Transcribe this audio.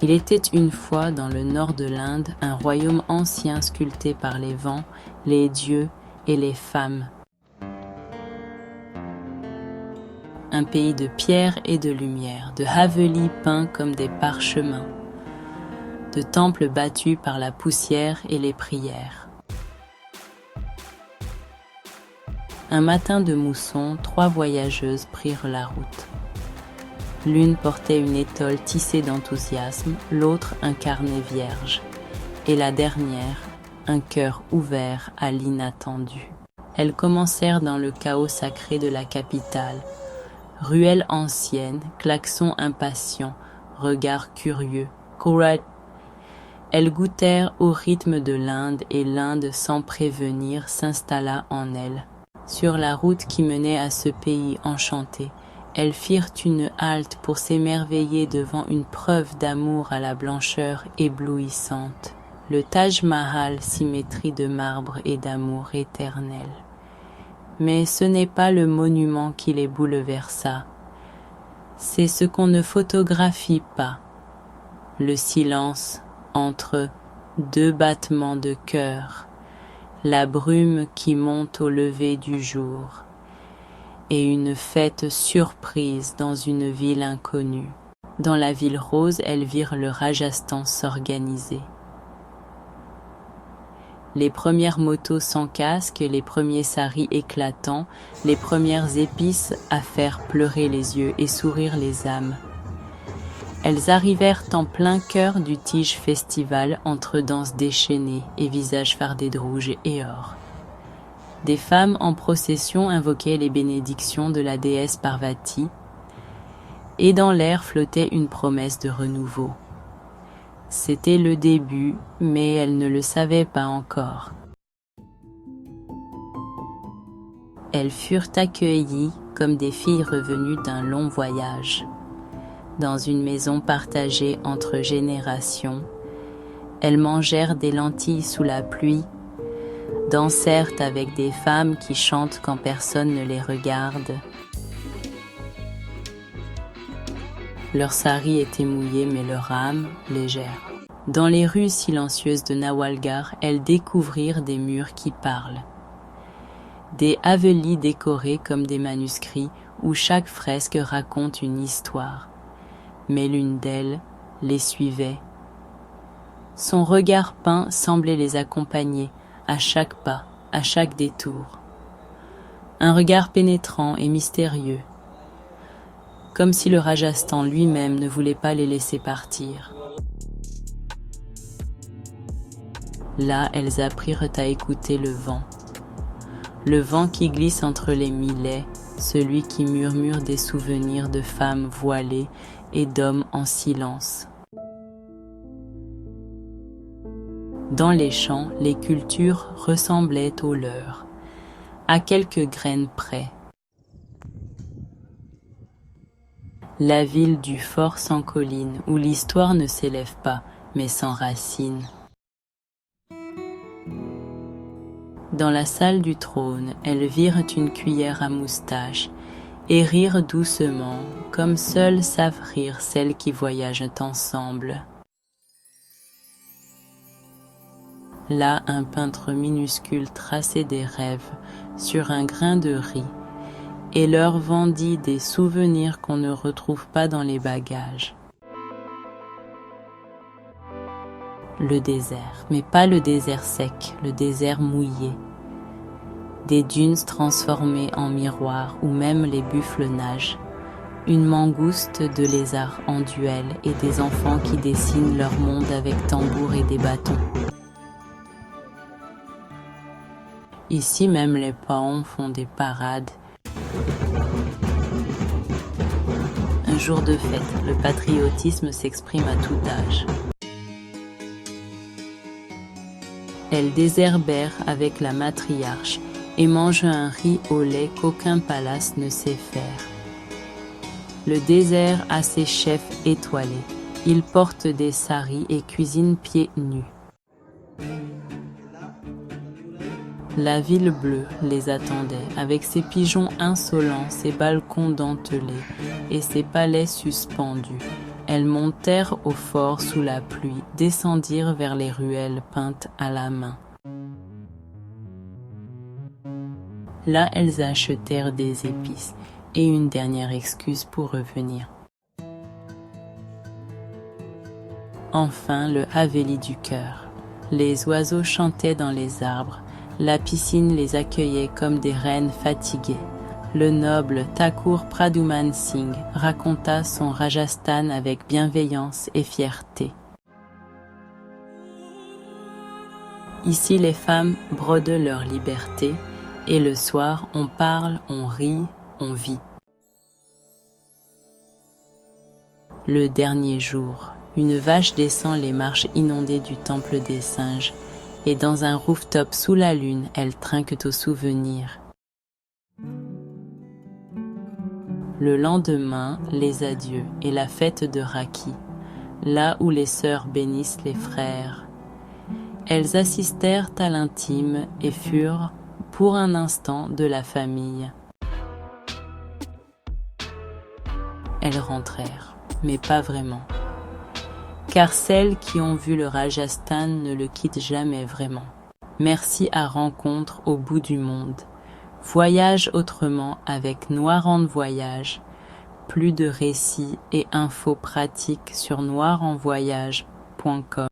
Il était une fois dans le nord de l'Inde un royaume ancien sculpté par les vents, les dieux et les femmes. Un pays de pierre et de lumière, de havelis peints comme des parchemins, de temples battus par la poussière et les prières. Un matin de mousson, 3 voyageuses prirent la route. L'une portait une étole tissée d'enthousiasme, l'autre un carnet vierge, et la dernière, un cœur ouvert à l'inattendu. Elles commencèrent dans le chaos sacré de la capitale. Ruelles anciennes, klaxons impatients, regards curieux, courage. Elles goûtèrent au rythme de l'Inde et l'Inde, sans prévenir, s'installa en elles. Sur la route qui menait à ce pays enchanté, elles firent une halte pour s'émerveiller devant une preuve d'amour à la blancheur éblouissante. Le Taj Mahal, symétrie de marbre et d'amour éternel. Mais ce n'est pas le monument qui les bouleversa, c'est ce qu'on ne photographie pas. Le silence entre 2 battements de cœur, la brume qui monte au lever du jour, et une fête surprise dans une ville inconnue. Dans la ville rose, elles virent le Rajasthan s'organiser. Les premières motos sans casque, les premiers saris éclatants, les premières épices à faire pleurer les yeux et sourire les âmes. Elles arrivèrent en plein cœur du Tige Festival entre danses déchaînées et visages fardés de rouge et or. Des femmes en procession invoquaient les bénédictions de la déesse Parvati, et dans l'air flottait une promesse de renouveau. C'était le début, mais elles ne le savaient pas encore. Elles furent accueillies comme des filles revenues d'un long voyage. Dans une maison partagée entre générations, elles mangèrent des lentilles sous la pluie, dansèrent avec des femmes qui chantent quand personne ne les regarde. Leurs saris étaient mouillés mais leur âme légère. Dans les rues silencieuses de Nawalgarh, elles découvrirent des murs qui parlent. Des havelis décorés comme des manuscrits où chaque fresque raconte une histoire. Mais l'une d'elles les suivait. Son regard peint semblait les accompagner à chaque pas, à chaque détour. Un regard pénétrant et mystérieux, comme si le Rajasthan lui-même ne voulait pas les laisser partir. Là, elles apprirent à écouter le vent qui glisse entre les millets, celui qui murmure des souvenirs de femmes voilées et d'hommes en silence. Dans les champs, les cultures ressemblaient aux leurs, à quelques graines près. La ville du fort sans colline, où l'histoire ne s'élève pas, mais sans racines. Dans la salle du trône, elles virent une cuillère à moustache et rirent doucement, comme seules savent rire celles qui voyagent ensemble. Là, un peintre minuscule traçait des rêves sur un grain de riz et leur vendit des souvenirs qu'on ne retrouve pas dans les bagages. Le désert, mais pas le désert sec, le désert mouillé. Des dunes transformées en miroirs où même les buffles nagent. Une mangouste de lézards en duel et des enfants qui dessinent leur monde avec tambour et des bâtons. Ici même les paons font des parades. Un jour de fête, le patriotisme s'exprime à tout âge. Elles désherbèrent avec la matriarche et mangent un riz au lait qu'aucun palace ne sait faire. Le désert a ses chefs étoilés. Ils portent des saris et cuisinent pieds nus. La ville bleue les attendait avec ses pigeons insolents, ses balcons dentelés et ses palais suspendus. elles montèrent au fort sous la pluie, descendirent vers les ruelles peintes à la main. Là, elles achetèrent des épices et une dernière excuse pour revenir. Enfin, le Haveli du cœur. Les oiseaux chantaient dans les arbres, la piscine les accueillait comme des reines fatiguées. Le noble Thakur Pradyuman Singh raconta son Rajasthan avec bienveillance et fierté. Ici, les femmes brodent leur liberté, et le soir, on parle, on rit, on vit. Le dernier jour, une vache descend les marches inondées du temple des singes, et dans un rooftop sous la lune, elles trinquent au souvenir. Le lendemain, les adieux et la fête de Rakhi, là où les sœurs bénissent les frères. Elles assistèrent à l'intime et furent, pour un instant, de la famille. Elles rentrèrent, mais pas vraiment. Car celles qui ont vu le Rajasthan ne le quittent jamais vraiment. Merci à Rencontre au bout du monde. Voyage autrement avec Noirand Voyage. Plus de récits et infos pratiques sur noirenvoyage.com.